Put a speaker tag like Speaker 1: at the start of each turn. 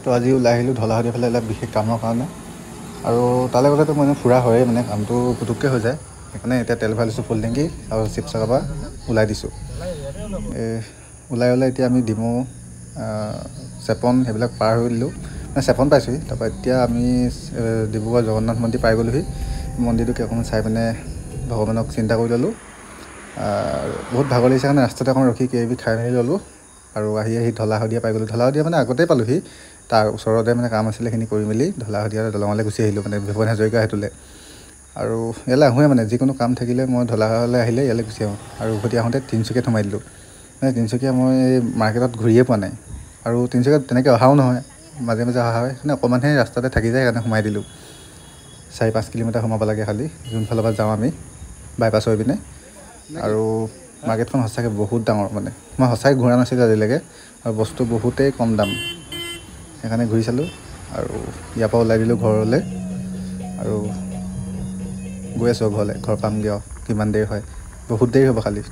Speaker 1: তো আজি ওলাই আহিলোঁ ঢলাশদিয়া ফালে অলপ বিশেষ কামৰ কাৰণে আৰু তালৈ গ'লেতো মানে ফুৰা হয়েই মানে কামটো পুটুককৈ হৈ যায় সেইকাৰণে এতিয়া তেল ভৰাই লৈছোঁ ফুল টেংকি আৰু শিৱসাগৰৰ পৰা ওলাই দিছোঁ ওলাই এতিয়া আমি ডিমৌ চেপন সেইবিলাক পাৰ হৈ দিলোঁ মানে চেপন পাইছোঁহি তাৰপৰা এতিয়া আমি ডিব্ৰুগড় জগন্নাথ মন্দিৰ পাই গ'লোহি মন্দিৰটোকে অকণমান চাই পিনে ভগৱানক চিন্তা কৰি ল'লোঁ বহুত ভাগৰ লাগিছে কাৰণে ৰাস্তাতে অকণমান ৰখি কিবাকিবি খাই মেলি ল'লোঁ আৰু আহি ঢলাশদিয়া পাই গ'লোঁ ঢলাশদিয়া মানে আগতেই পালোঁহি তাৰ ওচৰতে মানে কাম আছিলে সেইখিনি কৰি মেলি ঢলাশদিয়া দলঙলৈ গুচি আহিলোঁ মানে ভূপেন হাজৰিকা সেতুলৈ আৰু ইয়ালৈ আহোঁৱে মানে যিকোনো কাম থাকিলে মই ঢলাশলৈ আহিলে ইয়ালৈ গুচি আহোঁ আৰু উভতি আহোঁতে তিনিচুকীয়াত সোমাই দিলোঁ মানে তিনিচুকীয়া মই মাৰ্কেটত ঘূৰিয়ে পোৱা নাই আৰু তিনিচুকীয়াত তেনেকৈ অহাও নহয় মাজে মাজে অহা হয় মানে অকণমানহে ৰাস্তাতে থাকি যায় সেইকাৰণে সোমাই দিলোঁ 4-5 কিলোমিটাৰ সোমাব লাগে খালি যোনফালৰ পৰা যাওঁ আমি বাইপাছ হৈ পিনে আৰু মাৰ্কেটখন সঁচাকৈ বহুত ডাঙৰ মানে মই সঁচাকৈ ঘূৰা নাছিলোঁ আজিলৈকে আৰু বস্তু বহুতেই কম দাম সেইকাৰণে ঘূৰি চালোঁ আৰু ইয়াৰ পৰা ওলাই দিলোঁ ঘৰলৈ আৰু গৈ আছোঁ ঘৰলৈ ঘৰ পামগৈ আৰু কিমান দেৰি হয় বহুত দেৰি হ'ব খালি